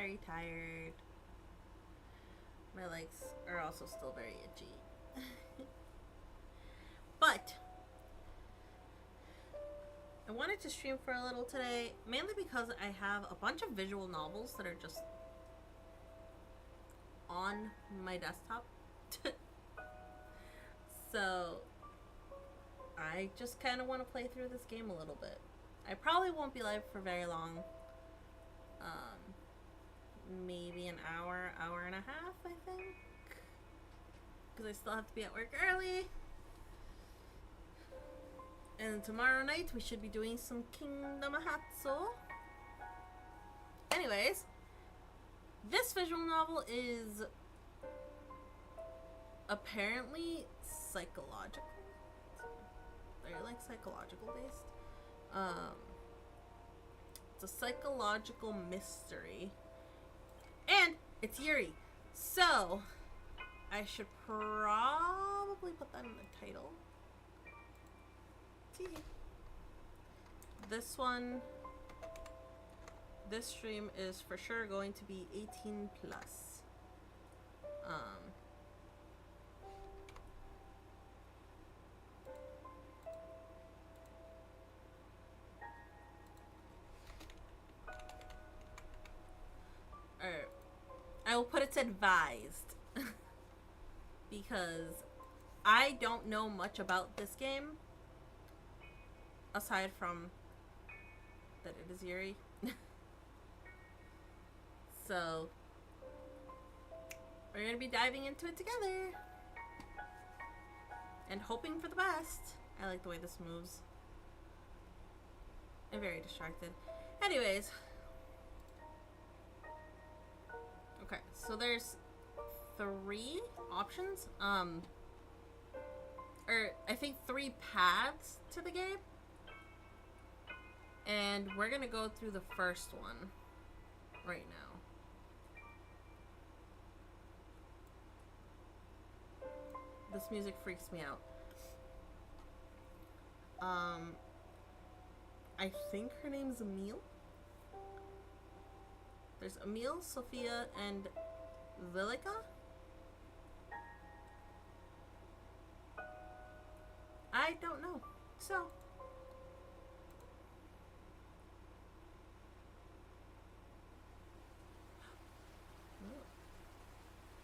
very tired. My legs are also still very itchy. But I wanted to stream for a little today, mainly because I have a bunch of visual novels that are just on my desktop. So I just kind of want to play through this game a little bit. I probably won't be live for very long. Maybe an hour, hour and a half, I think. Because I still have to be at work early. And tomorrow night we should be doing some Kingdom Hearts. Anyways, this visual novel is apparently psychological. They're like psychological based. It's a psychological mystery. And it's Yuri. So I should probably put that in the title. This stream is for sure going to be 18 plus. I will put it's advised because I don't know much about this game aside from that it is Yuri. So we're gonna be diving into it together and hoping for the best. I like the way this moves. I'm very distracted. Anyways. Okay, so there's 3 options. Or I think 3 paths to the game. And we're gonna go through the first one right now. This music freaks me out. I think her name's Amelie. There's Amelie, Sophia, and Vilica. I don't know. So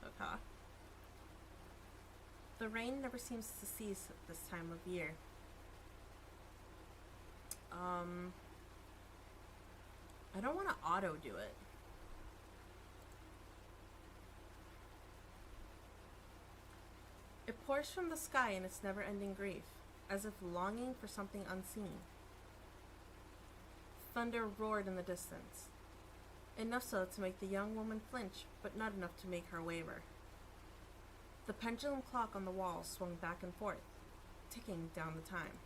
okay. The rain never seems to cease at this time of year. I don't want to auto do it. It pours from the sky in its never-ending grief, as if longing for something unseen. Thunder roared in the distance, enough so to make the young woman flinch, but not enough to make her waver. The pendulum clock on the wall swung back and forth, ticking down the time.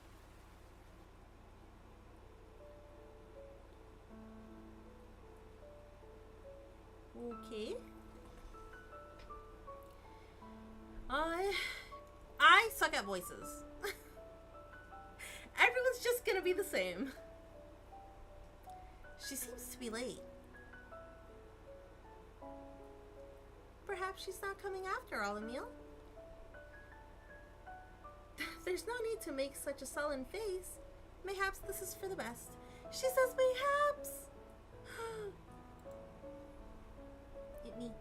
Okay. I suck at voices. Everyone's just gonna be the same. She seems to be late. Perhaps she's not coming after all, Emile. There's no need to make such a sullen face. Mayhaps this is for the best. She says mayhaps. It need.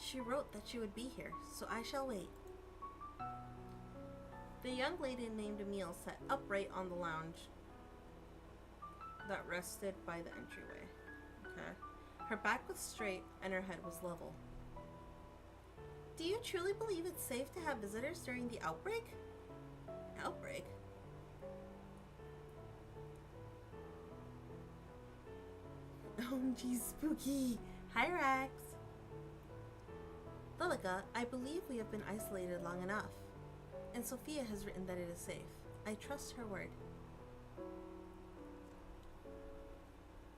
She wrote that she would be here, so I shall wait. The young lady named Emile sat upright on the lounge that rested by the entryway. Okay. Her back was straight and her head was level. Do you truly believe it's safe to have visitors during the outbreak? Outbreak? OMG spooky! Hi Rex! Lilica, I believe we have been isolated long enough. And Sophia has written that it is safe. I trust her word.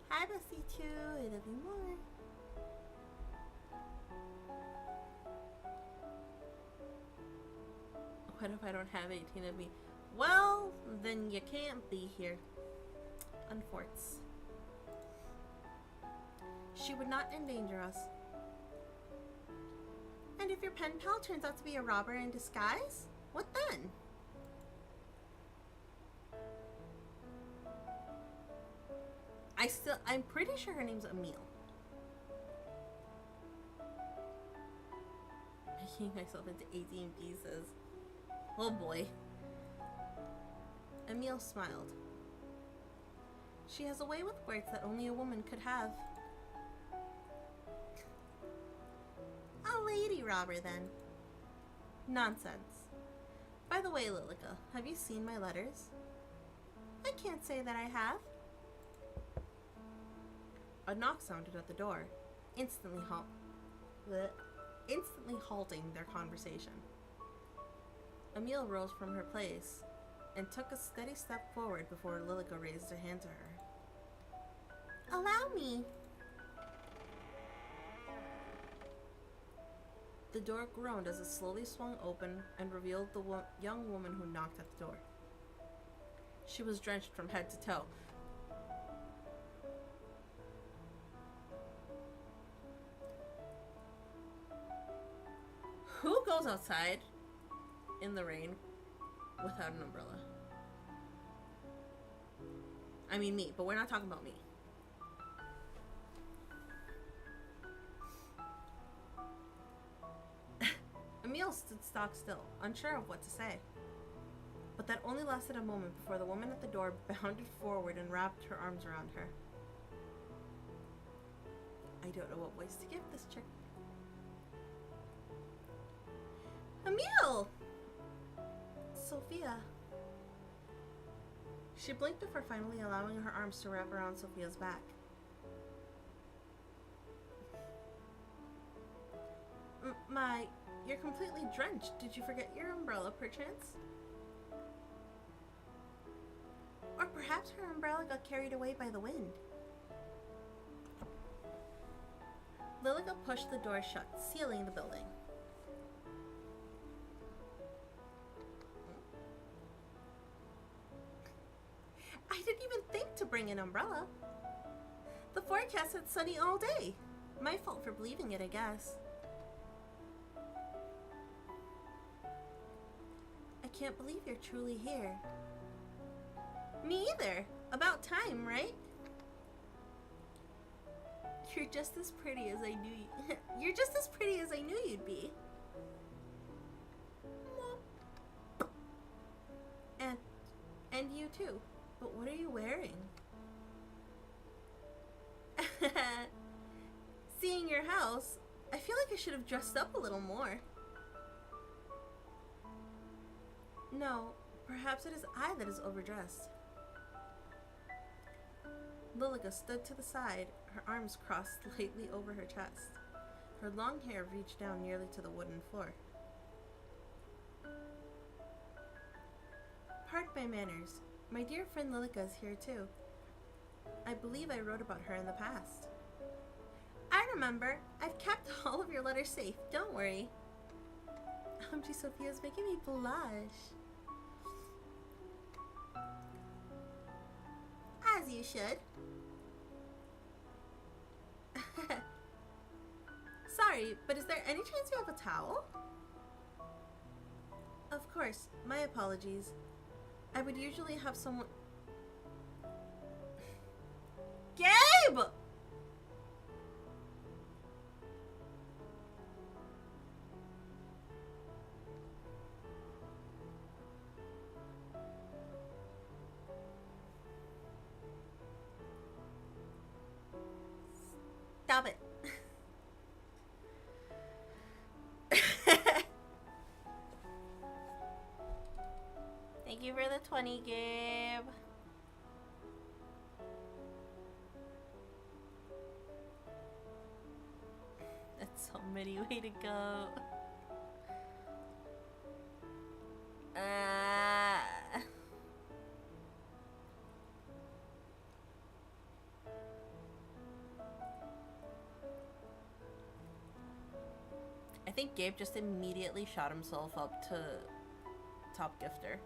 Hi Bessie too, I love you more. What if I don't have 18 of me? Well, then you can't be here. Unfortunately. She would not endanger us. And if your pen pal turns out to be a robber in disguise, what then? I'm pretty sure her name's Amelie. Making myself into 18 pieces. Oh boy. Amelie smiled. She has a way with words that only a woman could have. A lady robber, then. Nonsense. By the way, Lilica, have you seen my letters? I can't say that I have. A knock sounded at the door, instantly halting their conversation. Amelie rose from her place and took a steady step forward before Lilica raised her hand to her. Allow me. The door groaned as it slowly swung open and revealed the young woman who knocked at the door. She was drenched from head to toe. Who goes outside in the rain without an umbrella? I mean me, but we're not talking about me. Amelie stood stock still, unsure of what to say. But that only lasted a moment before the woman at the door bounded forward and wrapped her arms around her. I don't know what voice to give this chick. Amelie! Sophia. She blinked before finally allowing her arms to wrap around Sophia's back. You're completely drenched. Did you forget your umbrella, perchance? Or perhaps her umbrella got carried away by the wind. Lilica pushed the door shut, sealing the building. I didn't even think to bring an umbrella. The forecast said sunny all day. My fault for believing it, I guess. I can't believe you're truly here. Me either. About time, right? You're just as pretty as I knew you're just as pretty as I knew you'd be. And you too. But what are you wearing? Seeing your house, I feel like I should have dressed up a little more. No, perhaps it is I that is overdressed. Lilica stood to the side, her arms crossed lightly over her chest. Her long hair reached down nearly to the wooden floor. Pardon my manners. My dear friend Lilica is here too. I believe I wrote about her in the past. I remember. I've kept all of your letters safe. Don't worry. OMG, Sophia's making me blush. As you should. Sorry, but is there any chance you have a towel? Of course. My apologies. I would usually have someone... Gabe! Stop it. Thank you for the 20, Gabe. That's so many. Way to go. I think Gabe just immediately shot himself up to top gifter.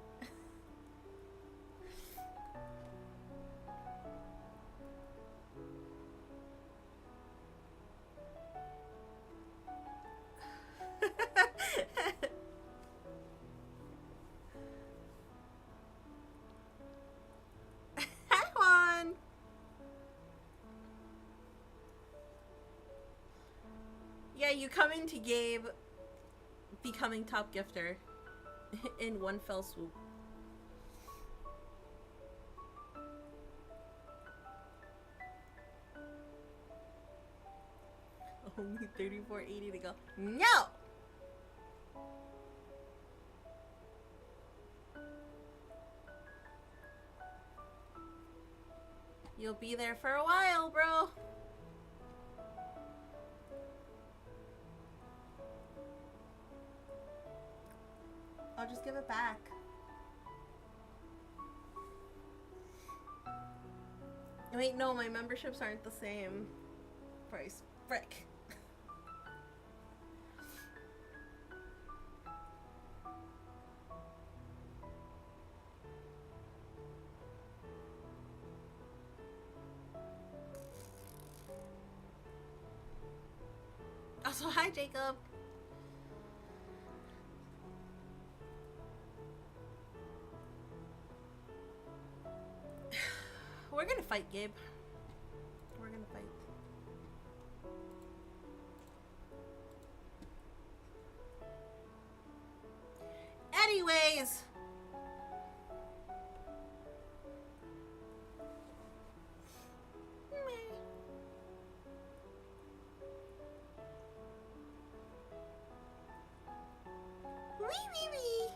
Yeah, you come into Gabe becoming top gifter in one fell swoop. Only 34.80 to go. No! You'll be there for a while, bro. I'll just give it back. Wait, no, my memberships aren't the same price. Frick. Also, hi, Jacob. We're gonna fight, Gabe. We're gonna fight. Anyways. Wiwiwi.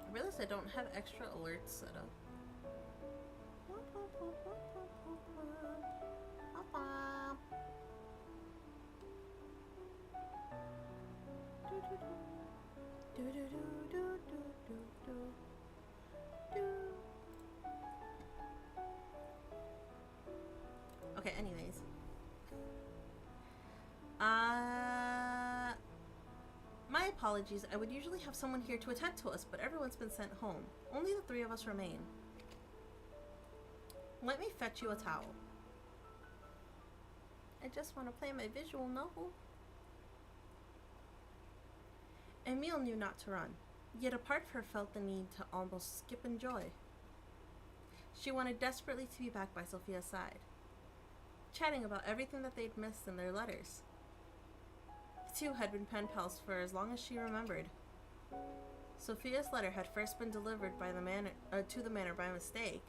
I realize I don't have extra alerts set up. Okay, anyways. My apologies. I would usually have someone here to attend to us, but everyone's been sent home. Only the three of us remain. Let me fetch you a towel. I just want to play my visual novel. Amelie knew not to run, yet a part of her felt the need to almost skip in joy. She wanted desperately to be back by Sophia's side, chatting about everything that they'd missed in their letters. The two had been pen pals for as long as she remembered. Sophia's letter had first been delivered by to the manor by mistake,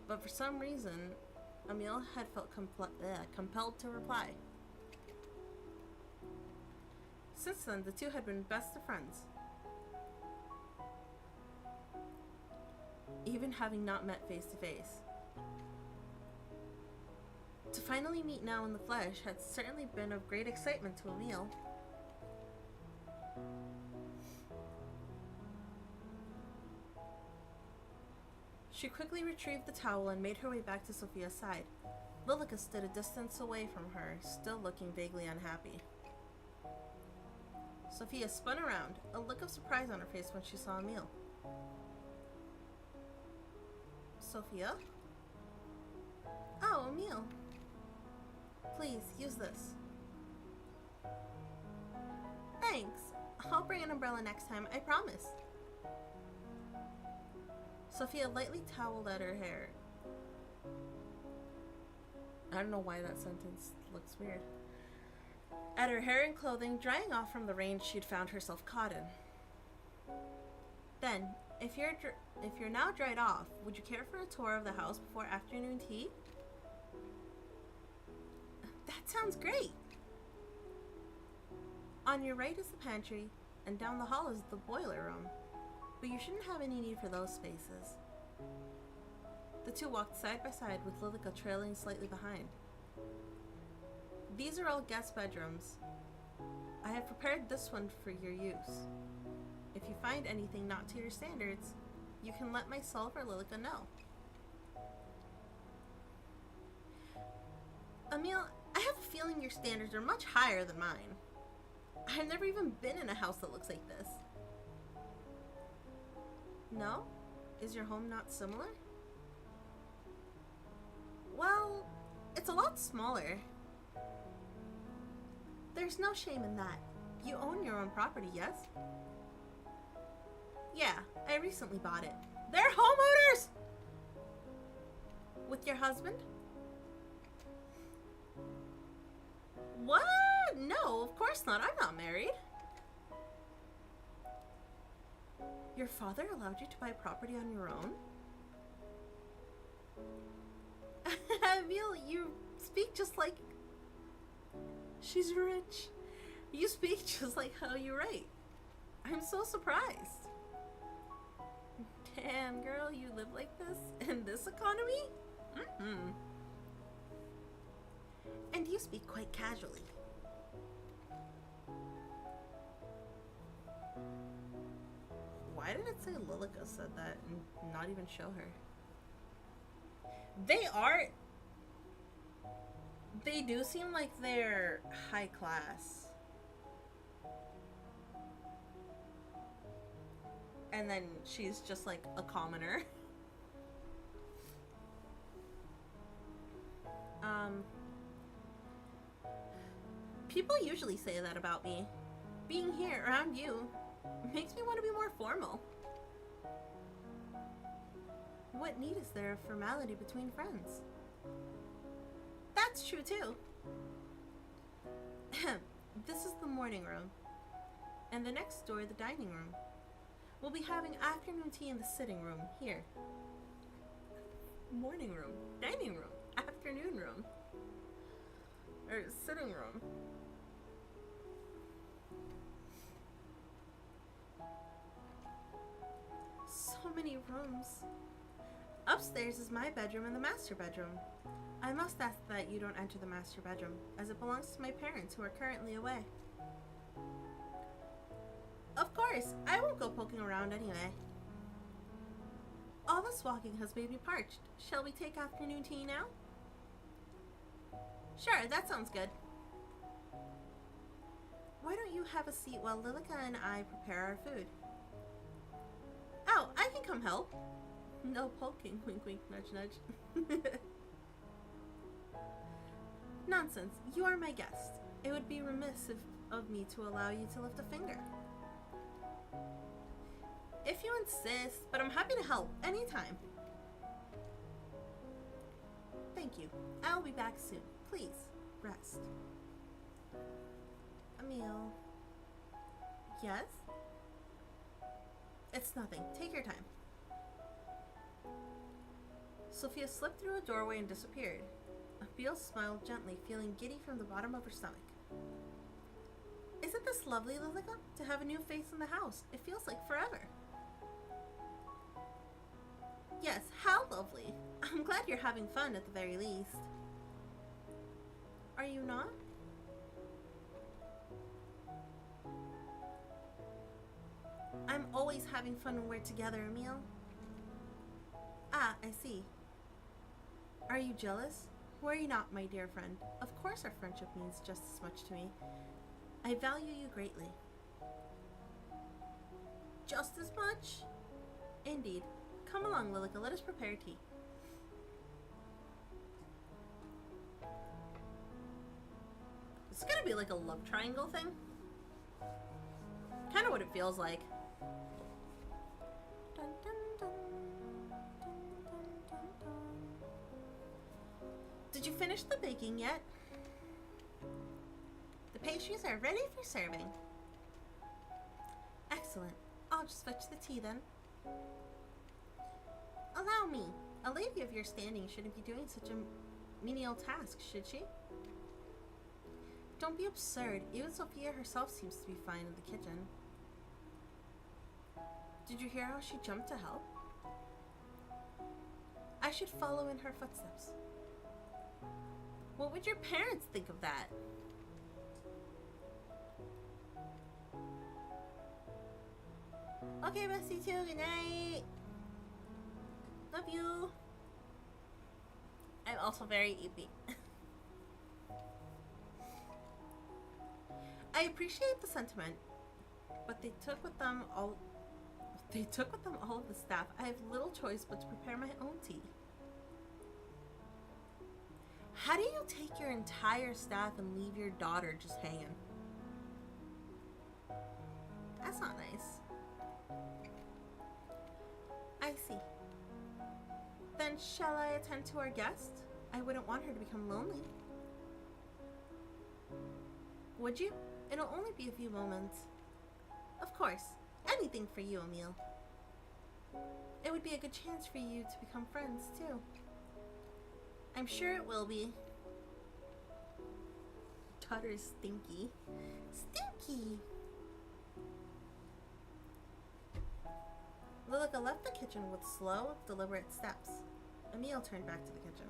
but for some reason, Amelie had felt compelled to reply. Since then, the two had been best of friends, even having not met face to face. To finally meet now in the flesh had certainly been of great excitement to Amelie. She quickly retrieved the towel and made her way back to Sophia's side. Lilica stood a distance away from her, still looking vaguely unhappy. Sophia spun around, a look of surprise on her face when she saw Amelie. Sophia? Oh, Amelie. Please, use this. Thanks. I'll bring an umbrella next time, I promise. Sophia lightly toweled at her hair. I don't know why that sentence looks weird. At her hair and clothing, drying off from the rain she'd found herself caught in. Then, if you're now dried off, would you care for a tour of the house before afternoon tea? That sounds great! On your right is the pantry, and down the hall is the boiler room. But you shouldn't have any need for those spaces. The two walked side by side with Lilica trailing slightly behind. These are all guest bedrooms. I have prepared this one for your use. If you find anything not to your standards, you can let myself or Lilica know. Amelie, I have a feeling your standards are much higher than mine. I've never even been in a house that looks like this. No? Is your home not similar? Well, it's a lot smaller. There's no shame in that. You own your own property, yes? Yeah, I recently bought it. They're homeowners! With your husband? What? No, of course not. I'm not married. Your father allowed you to buy property on your own? Amelie, you speak just like... She's rich. You speak just like how you write. I'm so surprised. Damn, girl, you live like this in this economy? Mm-hmm. And you speak quite casually. Why did it say Lilica said that and not even show her? They do seem like they're high class. And then she's just like a commoner. People usually say that about me. Being here around you makes me want to be more formal. What need is there of formality between friends? That's true too. This is the morning room. And the next door, the dining room. We'll be having afternoon tea in the sitting room, here. Morning room, dining room, afternoon room. Or sitting room. So many rooms. Upstairs is my bedroom and the master bedroom. I must ask that you don't enter the master bedroom, as it belongs to my parents who are currently away. Of course, I won't go poking around anyway. All this walking has made me parched. Shall we take afternoon tea now? Sure, that sounds good. Why don't you have a seat while Lilica and I prepare our food? Oh, I can come help. No poking, wink wink, nudge nudge. Nonsense, you are my guest. It would be remiss of me to allow you to lift a finger. If you insist, but I'm happy to help anytime. Thank you. I'll be back soon. Please, rest. Emile. Yes? It's nothing. Take your time. Sophia slipped through a doorway and disappeared. Emile smiled gently, feeling giddy from the bottom of her stomach. Isn't this lovely, Lilica? To have a new face in the house. It feels like forever. Yes, how lovely. I'm glad you're having fun at the very least. Are you not? I'm always having fun when we're together, Emile. Ah, I see. Are you jealous? Worry not, my dear friend. Of course our friendship means just as much to me. I value you greatly. Just as much? Indeed. Come along, Lilica. Let us prepare tea. It's gonna be like a love triangle thing. Kind of what it feels like. Dun, dun, dun, dun, dun, dun, dun. Did you finish the baking yet? The pastries are ready for serving. Excellent. I'll just fetch the tea then. Allow me. A lady of your standing shouldn't be doing such a menial task, should she? Don't be absurd. Even Sophia herself seems to be fine in the kitchen. Did you hear how she jumped to help? I should follow in her footsteps. What would your parents think of that? Okay, Bessie too. Good night. Love you. I'm also very eepy. I appreciate the sentiment, but they took with them all of the staff. I have little choice but to prepare my own tea. How do you take your entire staff and leave your daughter just hanging? That's not nice. see. Then shall I attend to our guest? I wouldn't want her to become lonely. Would you? It'll only be a few moments. Of course. Anything for you, Amelie. It would be a good chance for you to become friends, too. I'm sure it will be. Tutter's stinky. Stinky! Lilica left the kitchen with slow, deliberate steps. Amelie turned back to the kitchen.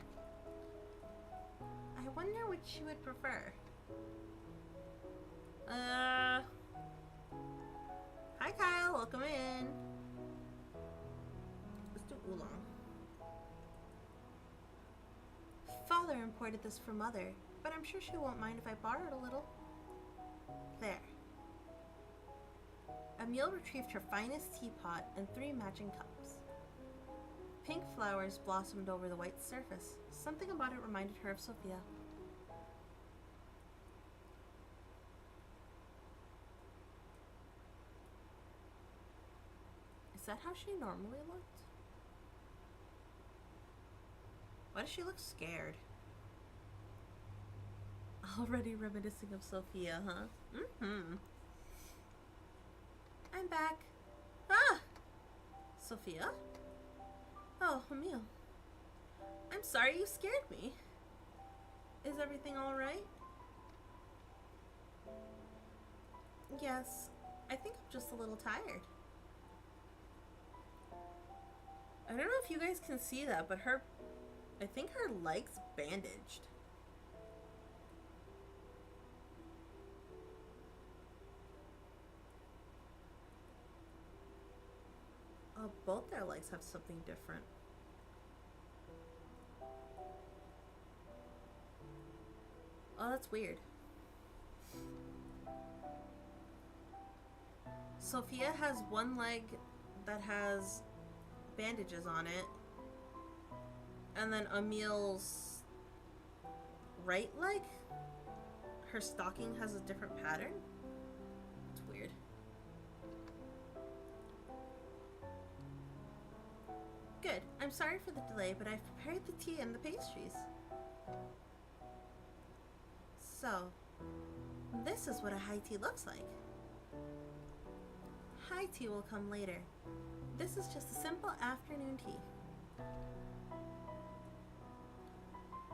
I wonder what she would prefer. Hi Kyle, welcome in. Let's do oolong. Father imported this for Mother, but I'm sure she won't mind if I borrowed a little. There. Amelie retrieved her finest teapot and 3 matching cups. Pink flowers blossomed over the white surface. Something about it reminded her of Sophia. Is that how she normally looked? Why does she look scared? Already reminiscing of Sophia, huh? Mm-hmm. I'm back. Ah! Sophia? Oh, Amelie. I'm sorry you scared me. Is everything alright? Yes, I think I'm just a little tired. I don't know if you guys can see that, but I think her leg's bandaged. Oh, both their legs have something different. Oh, that's weird. Sophia has one leg that has bandages on it. And then Amelie's right leg, her stocking has a different pattern. It's weird. Good. I'm sorry for the delay, but I've prepared the tea and the pastries. So, this is what a high tea looks like. High tea will come later. This is just a simple afternoon tea.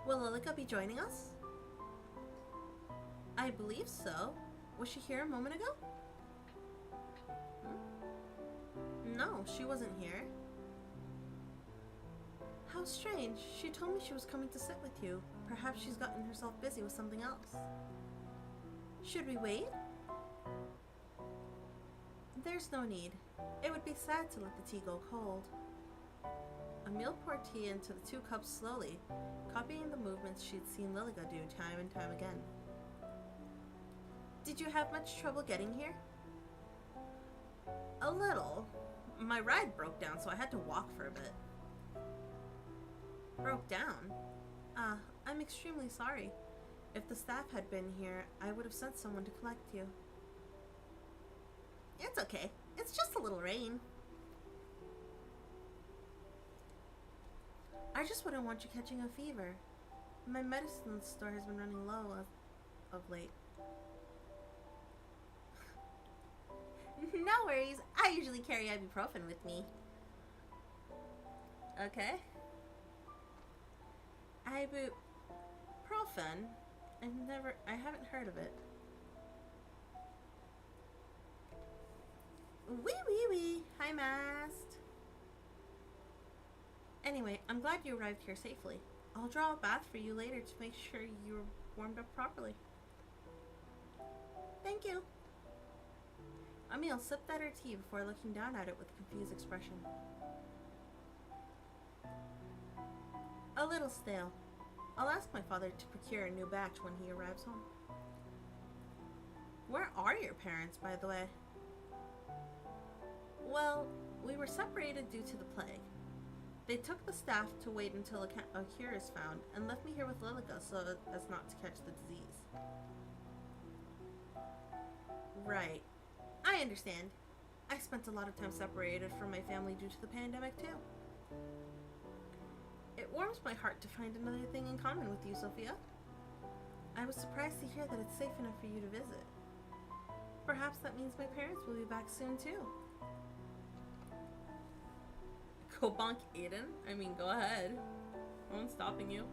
Will Lilica be joining us? I believe so. Was she here a moment ago? No, she wasn't here. How strange. She told me she was coming to sit with you. Perhaps she's gotten herself busy with something else. Should we wait? There's no need. It would be sad to let the tea go cold. Amelie poured tea into the 2 cups slowly, copying the movements she'd seen Lilica do time and time again. Did you have much trouble getting here? A little. My ride broke down, so I had to walk for a bit. Broke down? I'm extremely sorry. If the staff had been here, I would have sent someone to collect you. It's okay. It's just a little rain. I just wouldn't want you catching a fever. My medicine store has been running low of late. No worries. I usually carry ibuprofen with me. Okay. Ibuprofen? I haven't heard of it. Wee. Hi, Mast. Anyway, I'm glad you arrived here safely. I'll draw a bath for you later to make sure you're warmed up properly. Thank you. Amelie sipped at her tea before looking down at it with a confused expression. A little stale. I'll ask my father to procure a new batch when he arrives home. Where are your parents, by the way? Well, we were separated due to the plague. They took the staff to wait until a cure is found and left me here with Lilica so as not to catch the disease. Right. I understand. I spent a lot of time separated from my family due to the pandemic too. It warms my heart to find another thing in common with you, Sophia. I was surprised to hear that it's safe enough for you to visit. Perhaps that means my parents will be back soon, too. Go bonk Aiden? I mean, go ahead. No one's stopping you.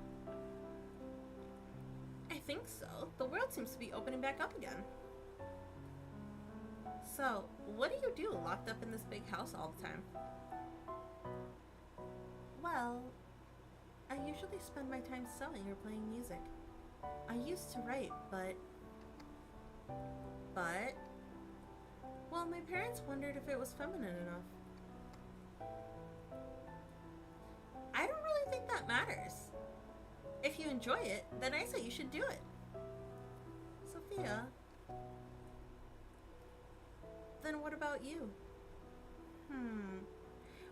I think so. The world seems to be opening back up again. So, what do you do locked up in this big house all the time? Well, I usually spend my time sewing or playing music. I used to write, but... Well, my parents wondered if it was feminine enough. I don't really think that matters. If you enjoy it, then I say you should do it. Sophia... Then what about you?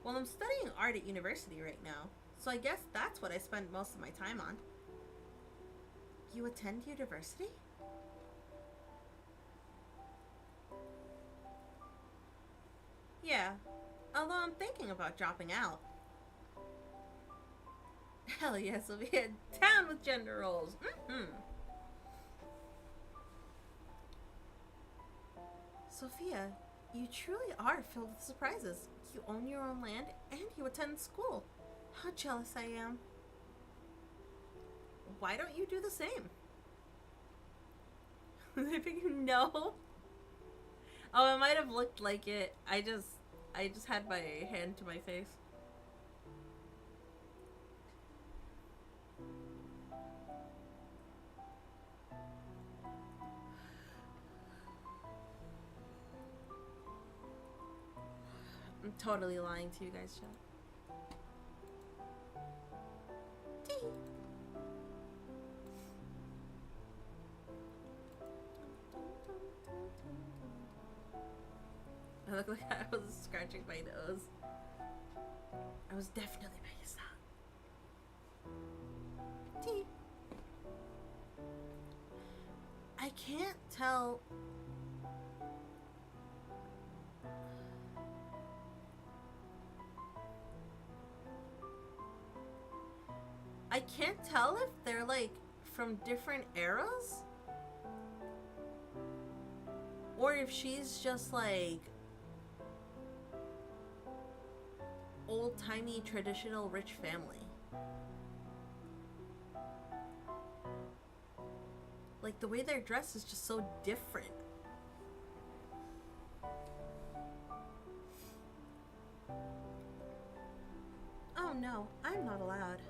Well, I'm studying art at university right now, so I guess that's what I spend most of my time on. You attend university? Yeah, although I'm thinking about dropping out. Hell yes, Sophia, down with gender roles. Sophia, you truly are filled with surprises. You own your own land and you attend school. How jealous I am. Why don't you do the same? No. Oh, it might have looked like it. I just had my hand to my face. I'm totally lying to you guys, chat. I look like I was scratching my nose. I was definitely making a stop. Tea. I can't tell. I can't tell if they're like from different eras or if she's just like old-timey traditional rich family. Like the way they're dressed is just so different. Oh no, I'm not allowed.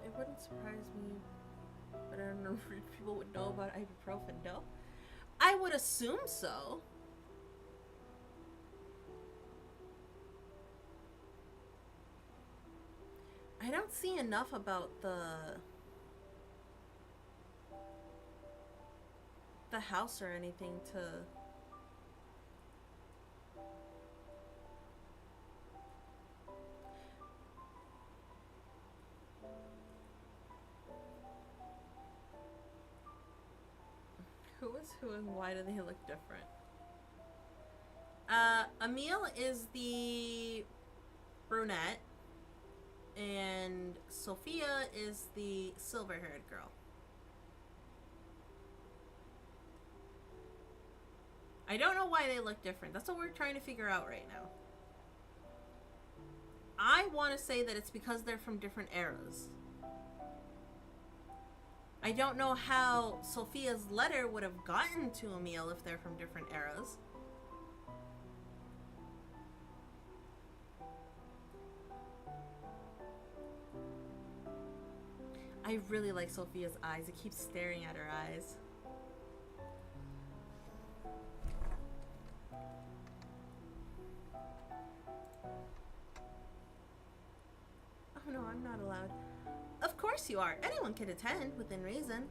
It wouldn't surprise me, but I don't know if people would know about ibuprofen, no? I would assume so. I don't see enough about the house or anything to... Who is who and why do they look different? Amelie is the brunette and Sophia is the silver-haired girl. I don't know why they look different. That's what we're trying to figure out right now. I want to say that it's because they're from different eras. I don't know how Sophia's letter would have gotten to Amelie if they're from different eras. I really like Sophia's eyes. It keeps staring at her eyes. Oh no, I'm not allowed. Of course you are. Anyone can attend within reason.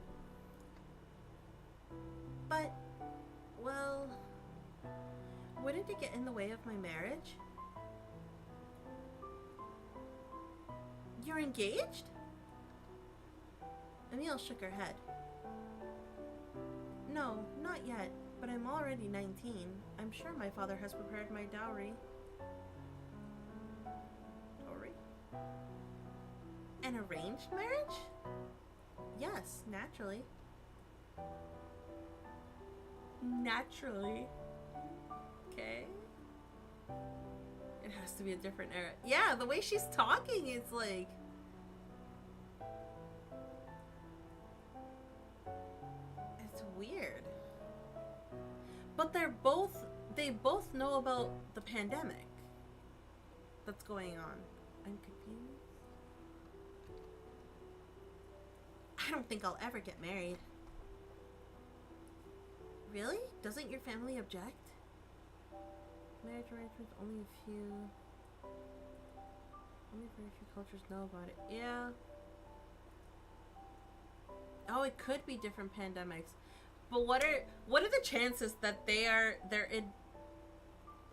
But, well, wouldn't it get in the way of my marriage? You're engaged? Amelie shook her head. No, not yet. But I'm already 19. I'm sure my father has prepared my dowry. Dowry? An arranged marriage? Yes, naturally. Naturally. Okay. It has to be a different era. Yeah, the way she's talking is like... It's weird. But they both know about the pandemic that's going on. I'm confused. I don't think I'll ever get married. Really? Doesn't your family object? Marriage arrangements, only very few cultures know about it. Yeah. Oh, it could be different pandemics. But what are the chances that they're in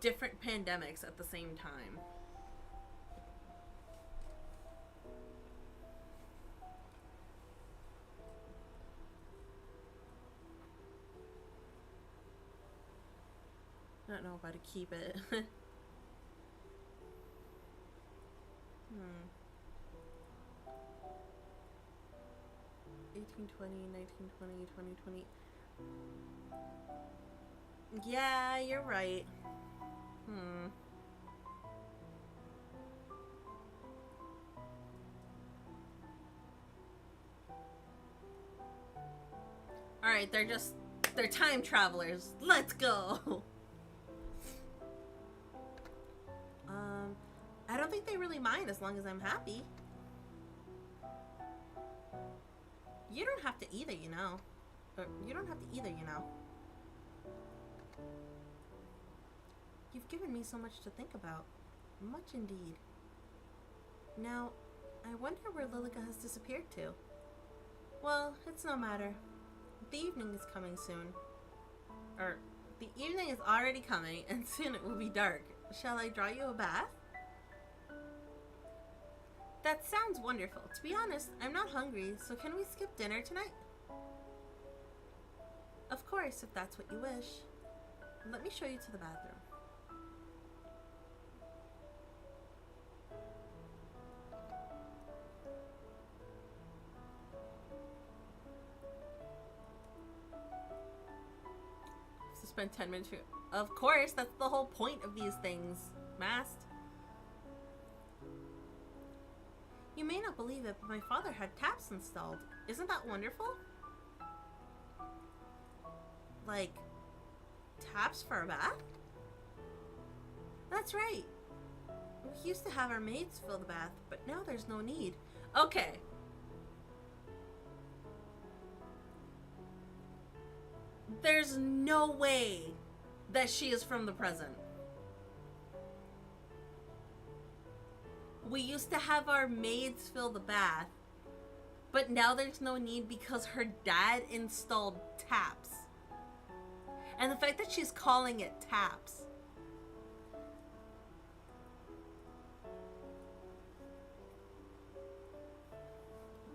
different pandemics at the same time? I don't know if I'd keep it. 1820, 1920, 2020. Yeah, you're right. Alright, they're time travelers. Let's go! I don't think they really mind as long as I'm happy. You don't have to either, you know. Or, you don't have to either, you know. You've given me so much to think about. Much indeed. Now, I wonder where Lilica has disappeared to. Well, it's no matter. The evening is coming soon. Or, the evening is already coming, and soon it will be dark. Shall I draw you a bath? That sounds wonderful. To be honest, I'm not hungry, so can we skip dinner tonight? Of course, if that's what you wish. Let me show you to the bathroom. So spend 10 minutes here. Of course, that's the whole point of these things. Mast. You may not believe it, but my father had taps installed. Isn't that wonderful? Like, taps for a bath? That's right. We used to have our maids fill the bath, but now there's no need. Okay. There's no way that she is from the present. We used to have our maids fill the bath, but now there's no need because her dad installed taps. And the fact that she's calling it taps.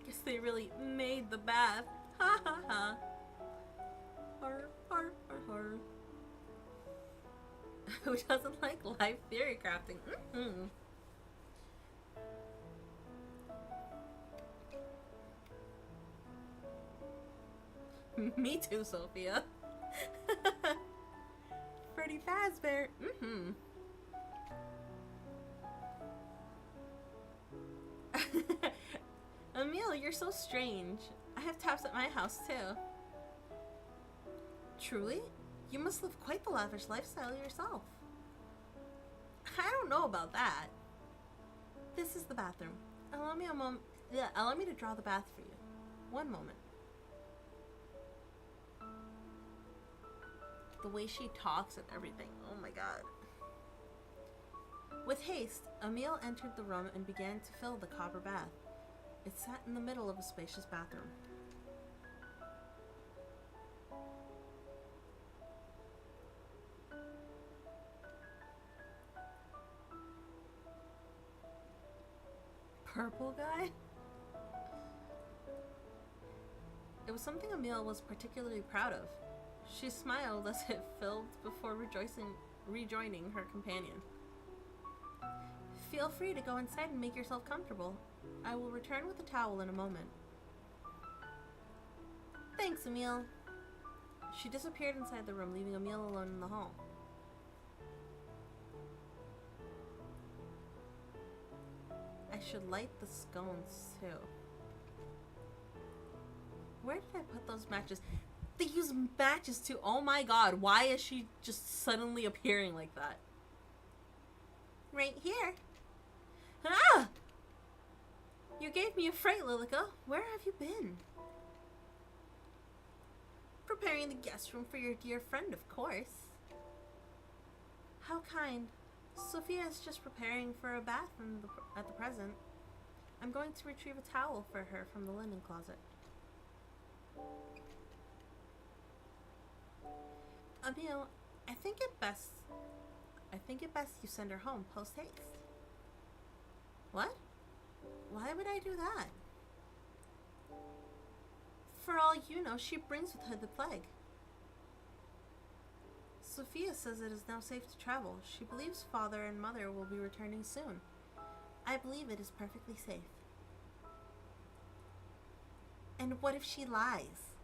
Guess they really made the bath. Ha ha ha. Har har har har. Who doesn't like live theory crafting? Mm-hmm. Me too, Sophia. Freddy Fazbear. Mm-hmm. Emil, you're so strange. I have taps at my house too. Truly? You must live quite the lavish lifestyle yourself. I don't know about that. This is the bathroom. Allow me to draw the bath for you. One moment. The way she talks and everything. Oh my god. With haste, Emile entered the room and began to fill the copper bath. It sat in the middle of a spacious bathroom. Purple guy? It was something Emile was particularly proud of. She smiled as it filled before rejoining her companion. Feel free to go inside and make yourself comfortable. I will return with a towel in a moment. Thanks, Amelie. She disappeared inside the room, leaving Amelie alone in the hall. I should light the scones, too. Where did I put those matches? They use matches, too. Oh my god, why is she just suddenly appearing like that? Right here. Ah! You gave me a fright, Lilica. Where have you been? Preparing the guest room for your dear friend, of course. How kind. Sophia is just preparing for a bath at the present. I'm going to retrieve a towel for her from the linen closet. Amelie, I think it best you send her home post haste. What? Why would I do that? For all you know, she brings with her the plague. Sophia says it is now safe to travel. She believes father and mother will be returning soon. I believe it is perfectly safe. And what if she lies?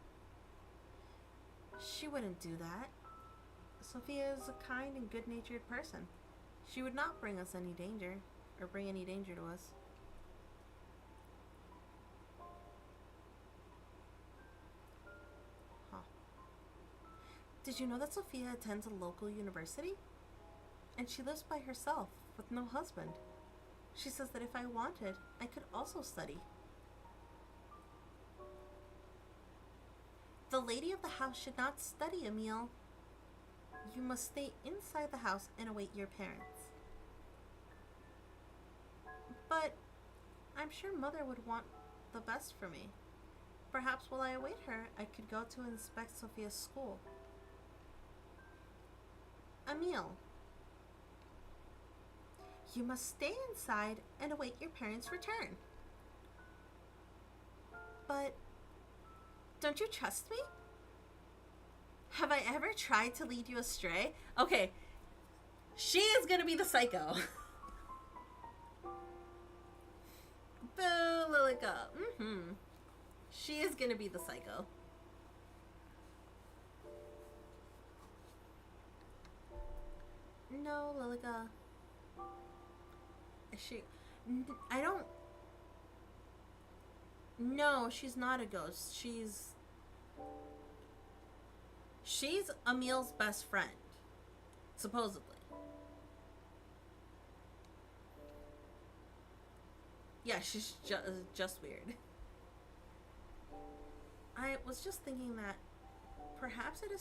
She wouldn't do that. Sophia is a kind and good-natured person. She would not bring us any danger, or bring any danger to us. Huh. Did you know that Sophia attends a local university? And she lives by herself, with no husband. She says that if I wanted, I could also study. The lady of the house should not study, Amelie. You must stay inside the house and await your parents. But I'm sure Mother would want the best for me. Perhaps while I await her, I could go to inspect Sophia's school. Amelie, you must stay inside and await your parents' return. But don't you trust me? Have I ever tried to lead you astray? Okay, she is gonna be the psycho. Boo, Lilica. She is gonna be the psycho. No, Lilica. I don't... No, she's not a ghost. She's Emil's best friend. Supposedly. Yeah, she's just weird. I was just thinking that perhaps it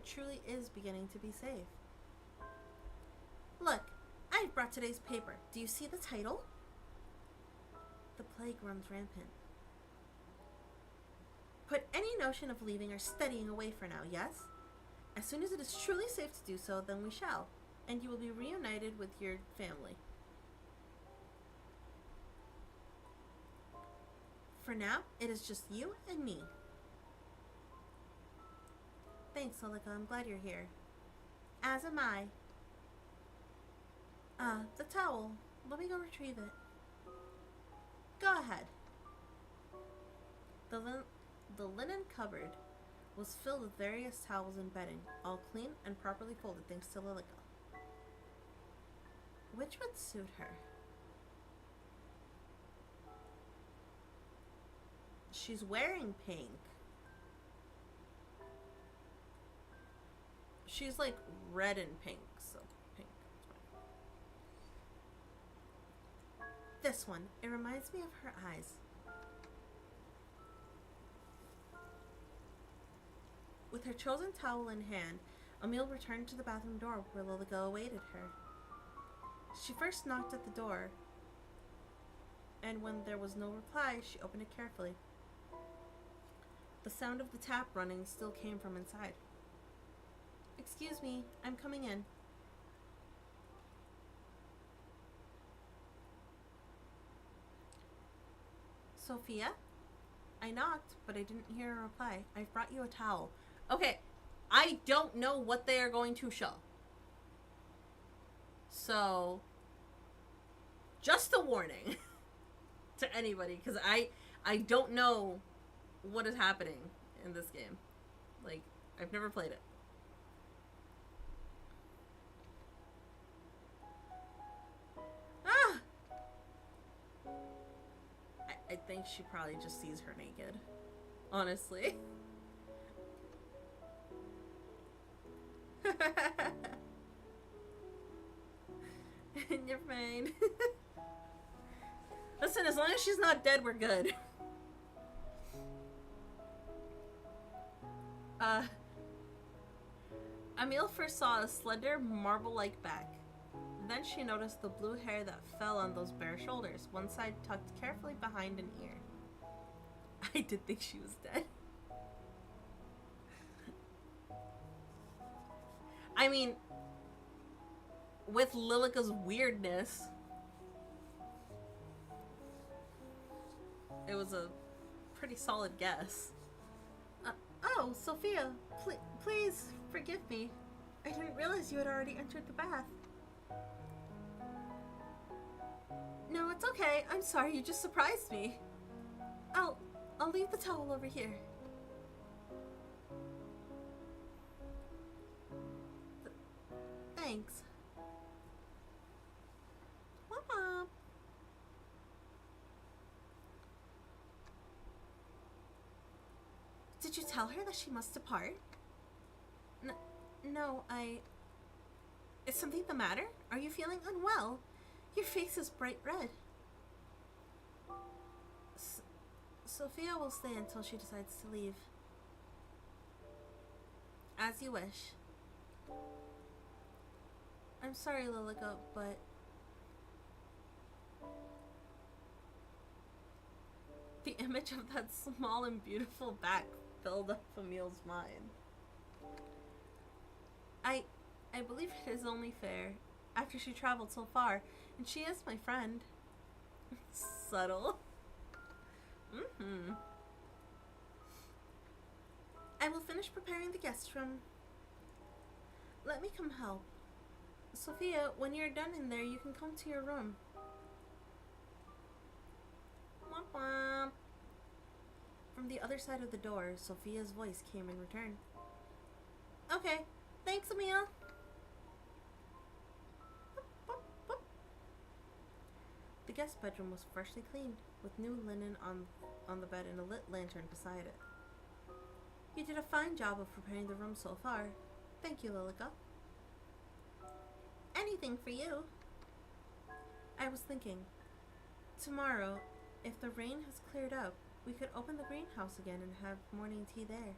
truly is beginning to be safe. Look, I've brought today's paper. Do you see the title? The plague runs rampant. Put any notion of leaving or studying away for now, yes? As soon as it is truly safe to do so, then we shall, and you will be reunited with your family. For now, it is just you and me. Thanks, Lilica. I'm glad you're here. As am I. The towel. Let me go retrieve it. Go ahead. The linen cupboard was filled with various towels and bedding, all clean and properly folded thanks to Lilica. Which would suit her? She's wearing pink. She's like red and pink, so pink. This one, it reminds me of her eyes. With her chosen towel in hand, Amelie returned to the bathroom door where Lilica awaited her. She first knocked at the door, and when there was no reply, she opened it carefully. The sound of the tap running still came from inside. Excuse me, I'm coming in. Sophia? I knocked, but I didn't hear a reply. I've brought you a towel. Okay, I don't know what they are going to show. So, just a warning to anybody, because I don't know what is happening in this game. Like, I've never played it. Ah! I think she probably just sees her naked. Honestly. You're fine. Listen, as long as she's not dead, we're good. Amelie first saw a slender, marble-like back. Then she noticed the blue hair that fell on those bare shoulders, one side tucked carefully behind an ear. I did think she was dead. I mean, with Lilica's weirdness, it was a pretty solid guess. Oh, Sophia, please forgive me. I didn't realize you had already entered the bath. No, it's okay. I'm sorry, you just surprised me. I'll leave the towel over here. Thanks. Mom. Did you tell her that she must depart? No, Is something the matter? Are you feeling unwell? Your face is bright red. Sophia will stay until she decides to leave. As you wish. I'm sorry, Lilica, but... the image of that small and beautiful back filled up Emil's mind. I believe it is only fair, after she traveled so far, and she is my friend. Subtle. I will finish preparing the guest room. Let me come help. Sophia, when you're done in there, you can come to your room. Womp womp. From the other side of the door, Sophia's voice came in return. Okay, thanks, Amelie. The guest bedroom was freshly cleaned, with new linen on the bed and a lit lantern beside it. You did a fine job of preparing the room so far. Thank you, Lilica. Anything for you. I was thinking, tomorrow, if the rain has cleared up, we could open the greenhouse again and have morning tea there.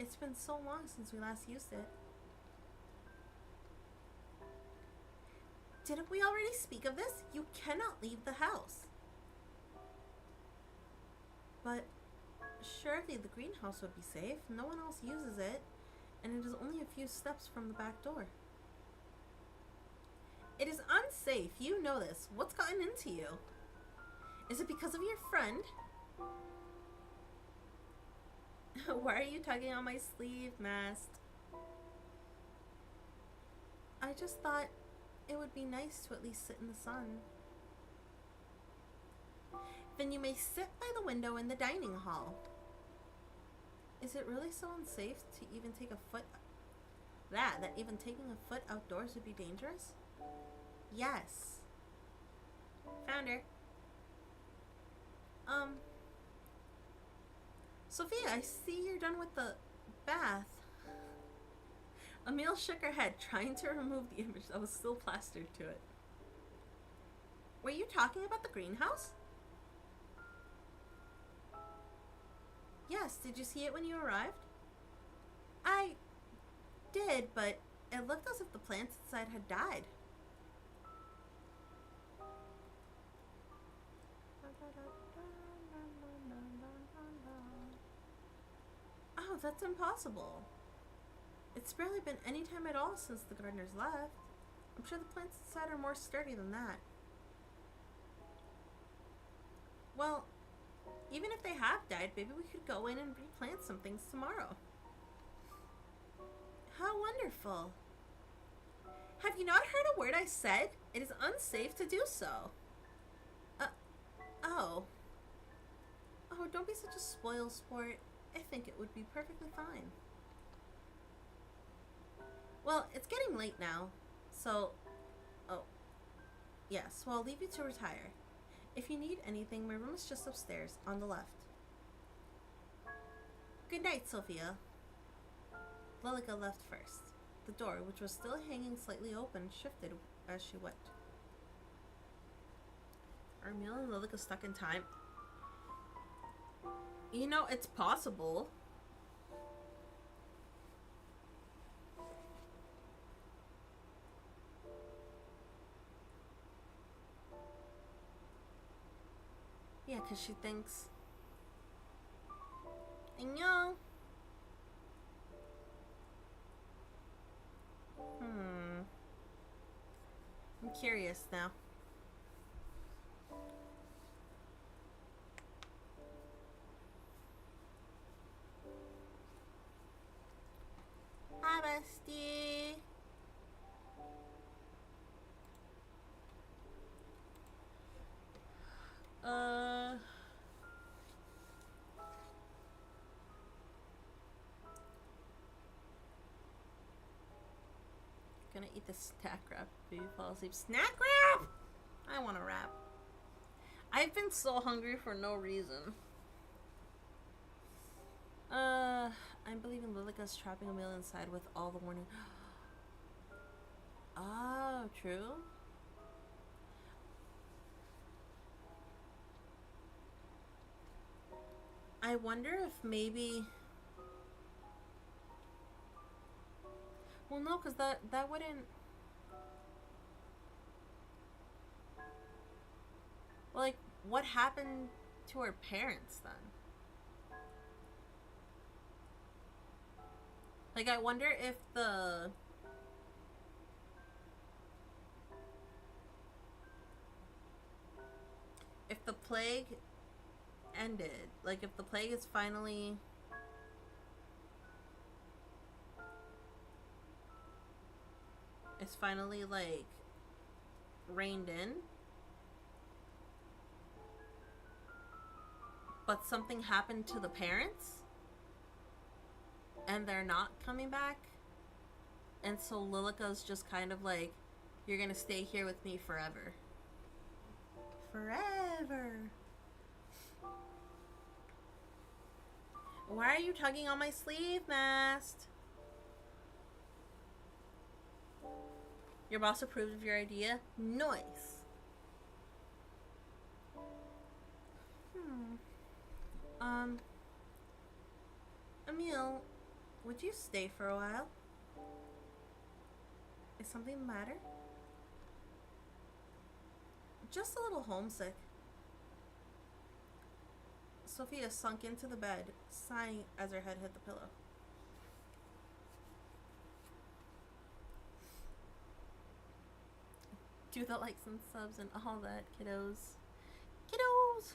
It's been so long since we last used it. Didn't we already speak of this? You cannot leave the house. But surely the greenhouse would be safe. No one else uses it, and it is only a few steps from the back door. It is unsafe. You know this. What's gotten into you? Is it because of your friend? Why are you tugging on my sleeve, Mast? I just thought it would be nice to at least sit in the sun. Then you may sit by the window in the dining hall. Is it really so unsafe to even take a foot... that even taking a foot outdoors would be dangerous? Yes. Found her. Sophia, I see you're done with the bath. Amelie shook her head, trying to remove the image that was still plastered to it. Were you talking about the greenhouse? Yes, did you see it when you arrived? I did, but it looked as if the plants inside had died. Oh, that's impossible. It's barely been any time at all since the gardeners left. I'm sure the plants inside are more sturdy than that. Well, Even if they have died, maybe we could go in and replant some things tomorrow. How wonderful. Have you not heard a word I said? It is unsafe to do so. Oh. Oh, don't be such a spoil sport. I think it would be perfectly fine. Well, it's getting late now, so... Oh. Yes, so I'll leave you to retire. If you need anything, my room is just upstairs, on the left. Good night, Sophia. Lilica left first. The door, which was still hanging slightly open, shifted as she went. Are Amelie and Lilica stuck in time? You know, it's possible. Yeah, because she thinks... I know. I'm curious now. Hi, bestie. Gonna eat the snack wrap before you fall asleep. Snack wrap! I want a wrap. I've been so hungry for no reason. I'm believing Lilica's trapping Amelie inside with all the warning. Oh, true. I wonder if maybe... Well, no, because that wouldn't... Well, like, what happened to her parents then? Like, I wonder if the... If the plague ended. Like, if the plague is finally... It's finally, like, reined in. But something happened to the parents. And they're not coming back. And so Lilica's just kind of like, you're gonna stay here with me forever. Forever. Why are you tugging on my sleeve, Mast? Your boss approved of your idea? Nice. Emile, would you stay for a while? Is something the matter? Just a little homesick. Sophia sunk into the bed, sighing as her head hit the pillow. Do the likes and subs and all that, kiddos. Kiddos!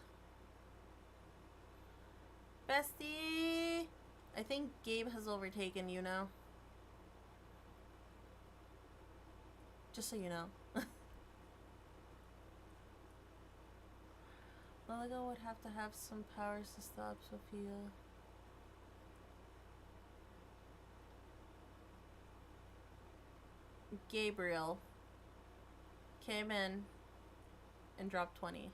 Bestie! I think Gabe has overtaken you now. Just so you know. Lilica would have to have some powers to stop Sophia. Gabriel came in and dropped 20.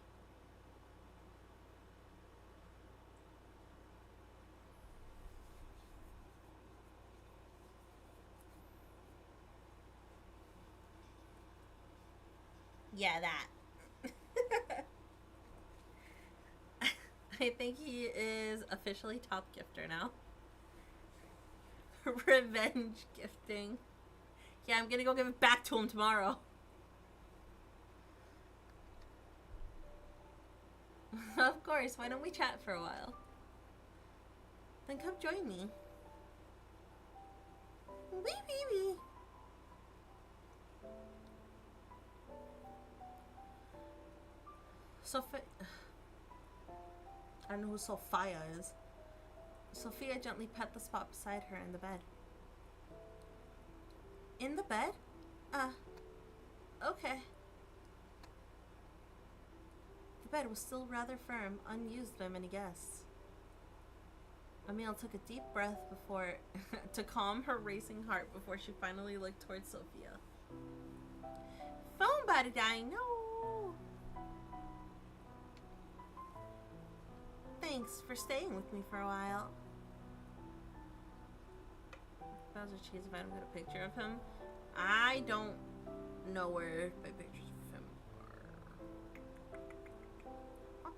Yeah, that. I think he is officially top gifter now. Revenge gifting. Yeah, I'm gonna go give it back to him tomorrow. Of course, why don't we chat for a while? Then come join me. Wee wee wee. I don't know who Sophia is. Sophia gently pet the spot beside her in the bed. In the bed? Okay. The bed was still rather firm, unused by many guests. Amelie took a deep breath before to calm her racing heart before she finally looked towards Sophia. Phone battery dying, no! Thanks for staying with me for a while. Bowser Cheese, if I don't get a picture of him. I don't know where my pictures of him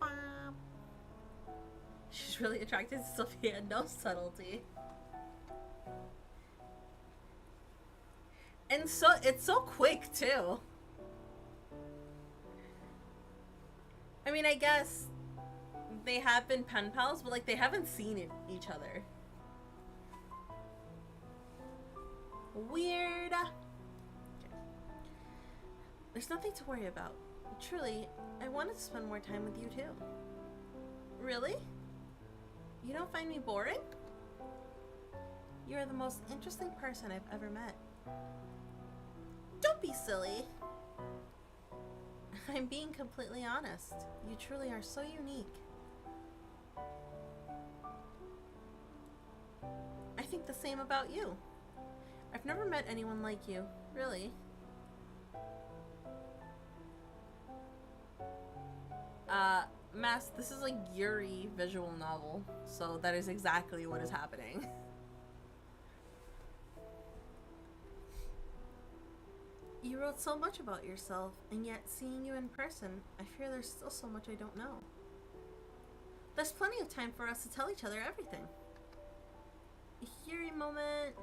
are. She's really attracted to Sophia, no subtlety. And so, it's so quick too. I mean, I guess they have been pen pals, but like they haven't seen each other. Weird. Okay. There's nothing to worry about. Truly, I wanted to spend more time with you too. Really? You don't find me boring? You are the most interesting person I've ever met. Don't be silly. I'm being completely honest. You truly are so unique. I think the same about you. I've never met anyone like you, really. Mass, this is like Yuri visual novel, so that is exactly what is happening. You wrote so much about yourself, and yet seeing you in person, I fear there's still so much I don't know. There's plenty of time for us to tell each other everything. A Yuri moment.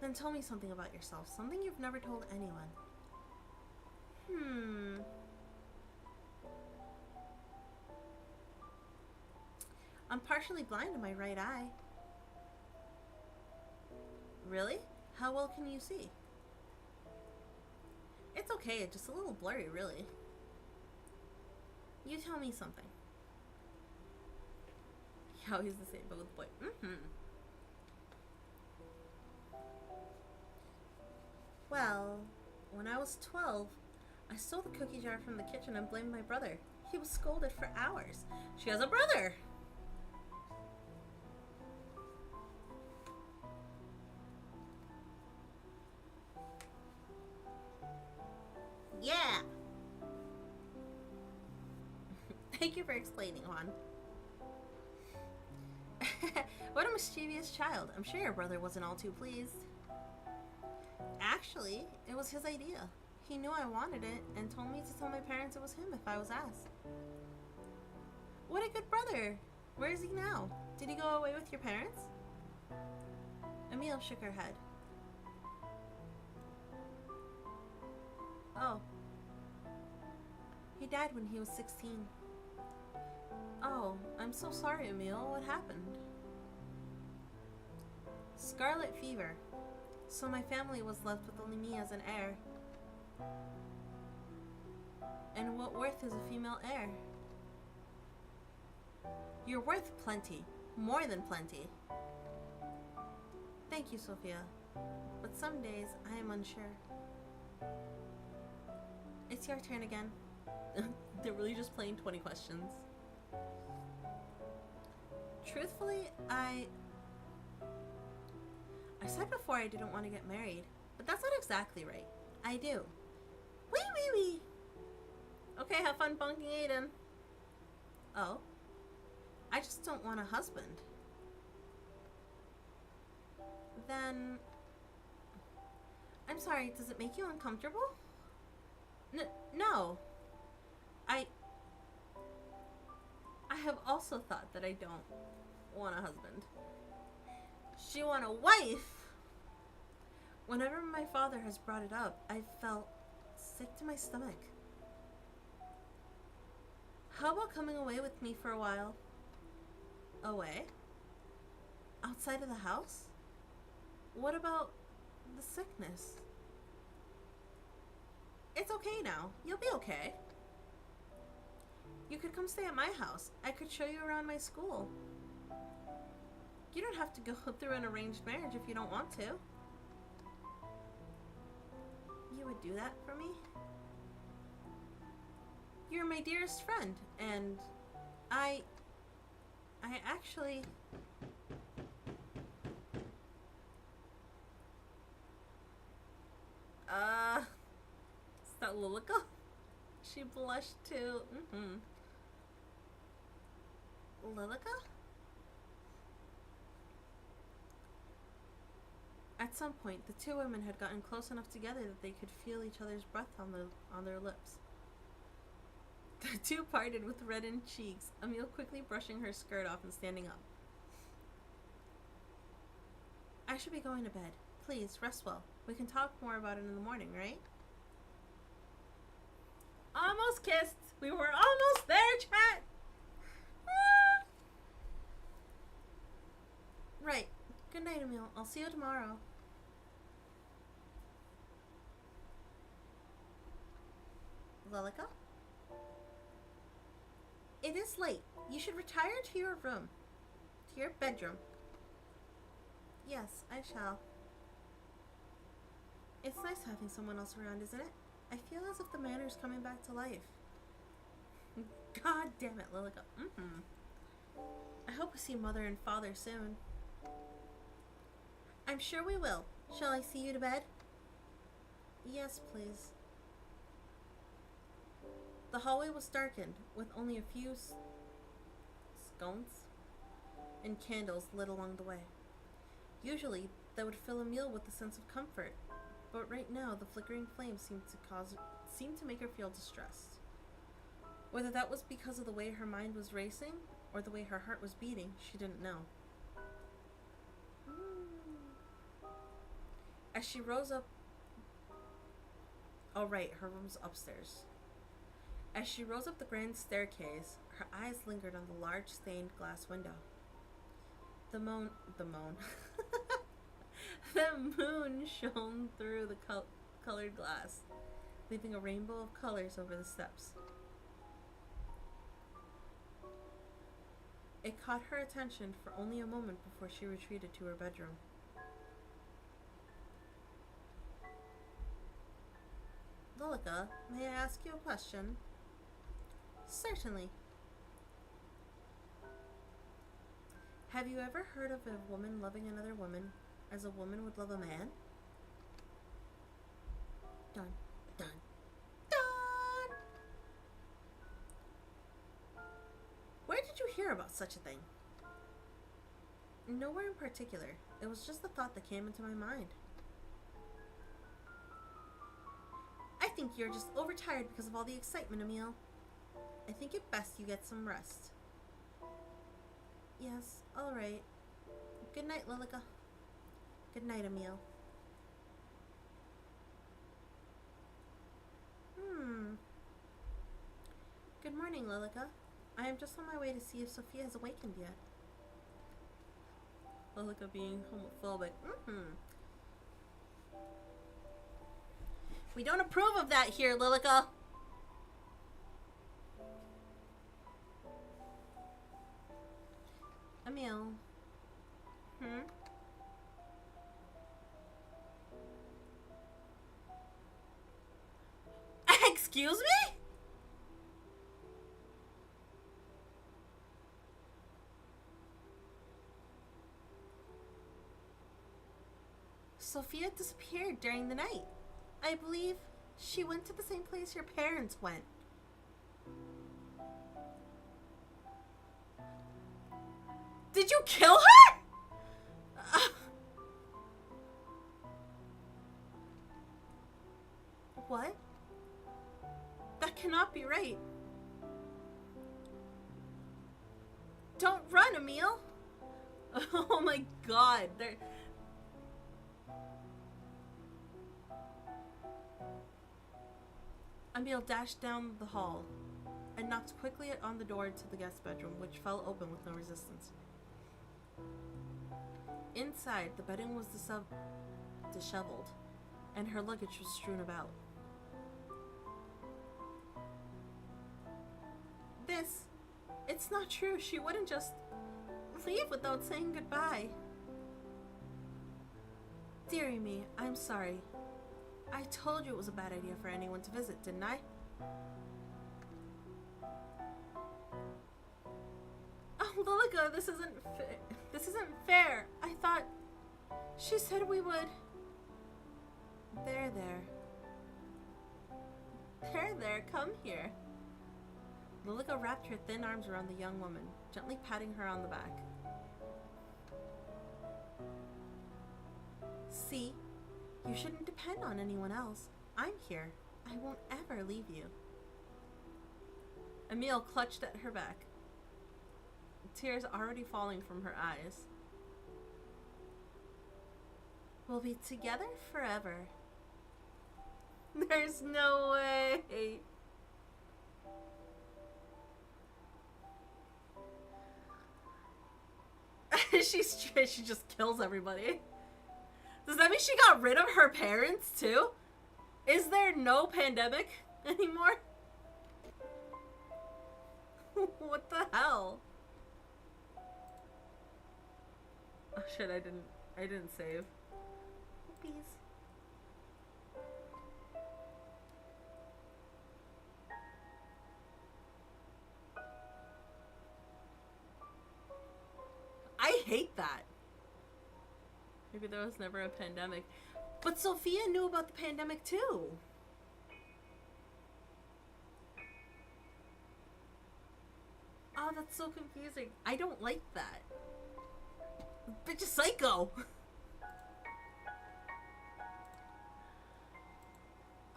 Then tell me something about yourself, something you've never told anyone. I'm partially blind in my right eye. Really? How well can you see? It's okay, it's just a little blurry, really. You tell me something. Yeah, he's the same, but with boy. Well, when I was 12, I stole the cookie jar from the kitchen and blamed my brother. He was scolded for hours. She has a brother! Yeah! Thank you for explaining, Juan. What a mischievous child. I'm sure your brother wasn't all too pleased. Actually, it was his idea. He knew I wanted it and told me to tell my parents it was him if I was asked. What a good brother! Where is he now? Did he go away with your parents? Amelie shook her head. Oh. He died when he was 16. Oh, I'm so sorry, Amelie. What happened? Scarlet fever. So my family was left with only me as an heir. And what worth is a female heir? You're worth plenty. More than plenty. Thank you, Sophia. But some days I am unsure. It's your turn again. They're really just playing 20 questions. Truthfully, I said before I didn't want to get married, but that's not exactly right. I do. Wee. Okay, have fun bunking Aiden. Oh. I just don't want a husband. Then... I'm sorry, does it make you uncomfortable? No. I have also thought that I don't want a husband. She want a wife! Whenever my father has brought it up, I felt sick to my stomach. How about coming away with me for a while? Away? Outside of the house? What about the sickness? It's okay now. You'll be okay. You could come stay at my house. I could show you around my school. You don't have to go through an arranged marriage if you don't want to. You would do that for me? You're my dearest friend, and I actually... Is that Lilica? She blushed too. Lilica? At some point, the two women had gotten close enough together that they could feel each other's breath on their lips. The two parted with reddened cheeks, Amelie quickly brushing her skirt off and standing up. I should be going to bed. Please, rest well. We can talk more about it in the morning, right? Almost kissed. We were almost there, chat. Ah. Right. Good night, Amelie. I'll see you tomorrow. Lilica? It is late. You should retire to your room. To your bedroom. Yes, I shall. It's nice having someone else around, isn't it? I feel as if the manor's coming back to life. God damn it, Lilica. I hope we see Mother and Father soon. I'm sure we will. Shall I see you to bed? Yes, please. The hallway was darkened, with only a few sconces and candles lit along the way. Usually, that would fill Amelie with a sense of comfort, but right now the flickering flames seemed to make her feel distressed. Whether that was because of the way her mind was racing, or the way her heart was beating, she didn't know. As she rose up... Oh right, her room's upstairs. As she rose up the grand staircase, her eyes lingered on the large stained glass window. The moon shone through the colored glass, leaving a rainbow of colors over the steps. It caught her attention for only a moment before she retreated to her bedroom. Lilica, may I ask you a question? Certainly. Have you ever heard of a woman loving another woman as a woman would love a man? Dun, dun, dun! Where did you hear about such a thing? Nowhere in particular. It was just the thought that came into my mind. I think you're just overtired because of all the excitement, Amelie. I think it best you get some rest. Yes, alright. Good night, Lilica. Good night, Amelie. Good morning, Lilica. I am just on my way to see if Sophia has awakened yet. Lilica being homophobic. We don't approve of that here, Lilica. Amelie. Excuse me? Sophia disappeared during the night. I believe she went to the same place your parents went. Did you kill her? What? That cannot be right. Don't run, Amelie. Oh my god. Amelie dashed down the hall and knocked quickly on the door to the guest bedroom, which fell open with no resistance. Inside, the bedding was disheveled, and her luggage was strewn about. Miss, it's not true. She wouldn't just leave without saying goodbye. Dearie me, I'm sorry. I told you it was a bad idea for anyone to visit, didn't I? Oh, Lilica, this isn't fair. I thought she said we would. There. There, come here. Lilica wrapped her thin arms around the young woman, gently patting her on the back. See? You shouldn't depend on anyone else. I'm here. I won't ever leave you. Emile clutched at her back, tears already falling from her eyes. We'll be together forever. There's no way. She just kills everybody. Does that mean she got rid of her parents too? Is there no pandemic anymore? What the hell? Oh shit, I didn't save. Whoopies. I hate that. Maybe there was never a pandemic. But Sophia knew about the pandemic too. Oh, that's so confusing. I don't like that. Bitch is psycho.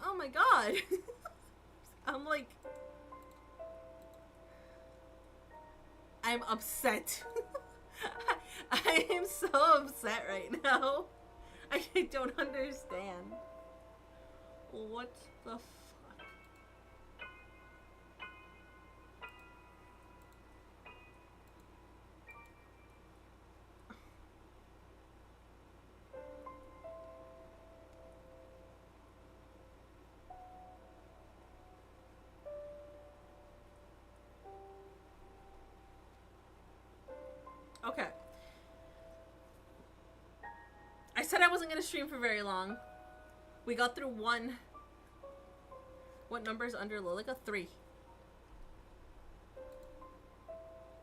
Oh my god. I'm like... I'm upset. I am so upset right now. I don't understand. What the fuck? Okay. I said I wasn't going to stream for very long. We got through one. What number is under Lilica? 3.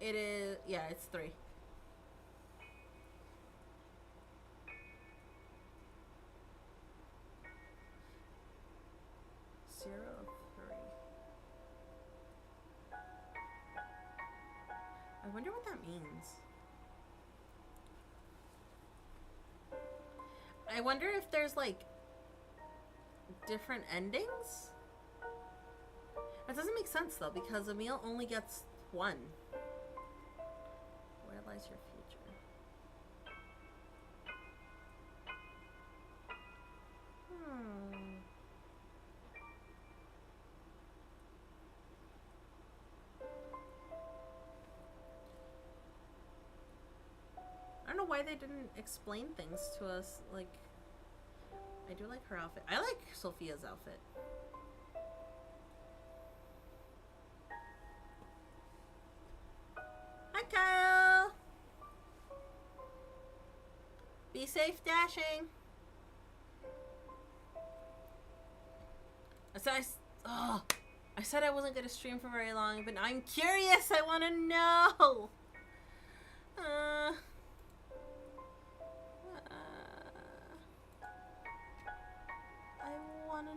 It is... Yeah, it's 3. I wonder what that means. I wonder if there's like different endings? That doesn't make sense though, because Emile only gets 1. Where lies your future? I don't know why they didn't explain things to us. Like, I do like her outfit. I like Sophia's outfit. Hi, Kyle! Be safe dashing. I said I wasn't gonna stream for very long, but I'm curious. I want to know. I want to know.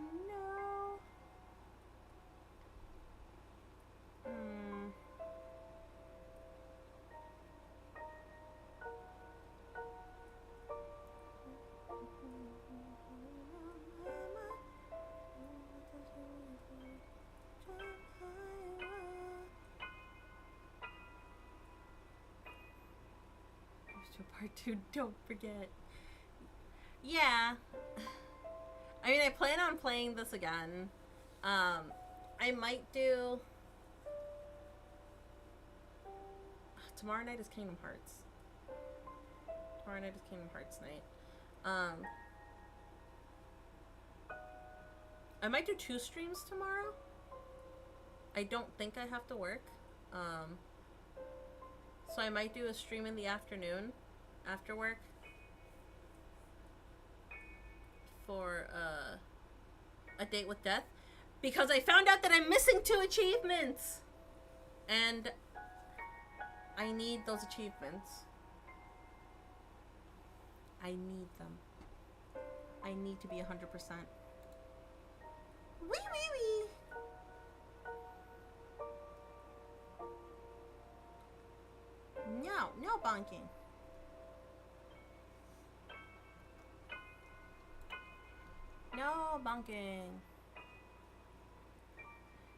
Part 2, don't forget. Yeah. I mean, I plan on playing this again. I might do... Tomorrow night is Kingdom Hearts. Tomorrow night is Kingdom Hearts night. I might do 2 streams tomorrow. I don't think I have to work. So I might do a stream in the afternoon after work for a date with death, because I found out that I'm missing 2 achievements, and I need those achievements. I need them. I need to be 100%. Wee wee wee. No, no bonking. No bonking.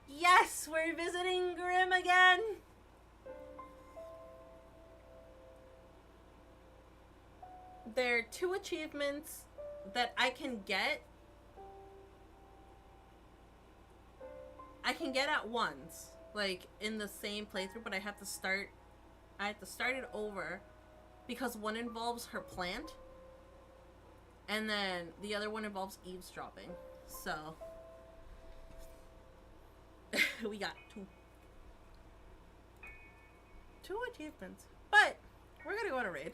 Yes, we're visiting Grim again. There are 2 achievements that I can get. I can get at once, like in the same playthrough, but I have to start it over because one involves her plant and then the other one involves eavesdropping. So we got 2 achievements, but we're gonna go on a raid.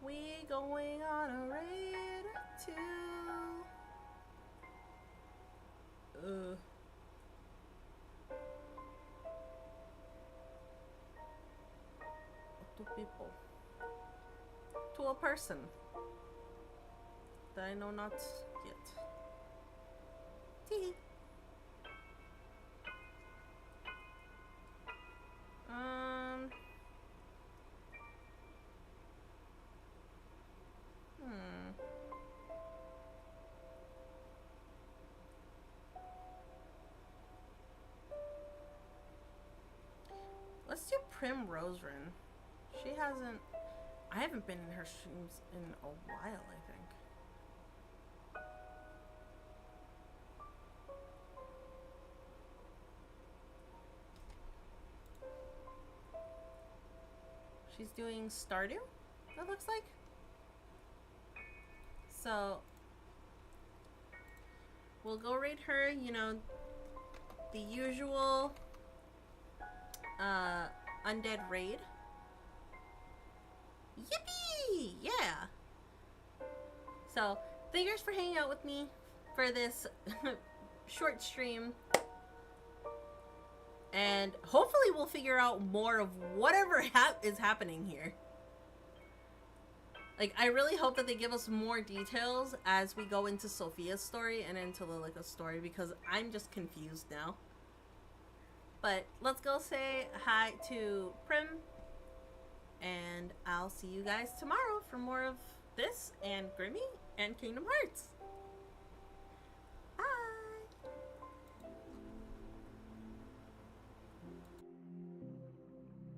We going on a raid to to people, to a person that I know not yet. Tee. Let's do Prim Roserin. She hasn't... I haven't been in her streams in a while, I think. She's doing Stardew, it looks like. So, we'll go raid her, you know, the usual undead raid. Yippee! Yeah! So, thank you guys for hanging out with me for this short stream. And hopefully we'll figure out more of whatever is happening here. Like, I really hope that they give us more details as we go into Sophia's story and into Lilika's story, because I'm just confused now. But let's go say hi to Prim, and I'll see you guys tomorrow for more of this and Grimmy and Kingdom Hearts.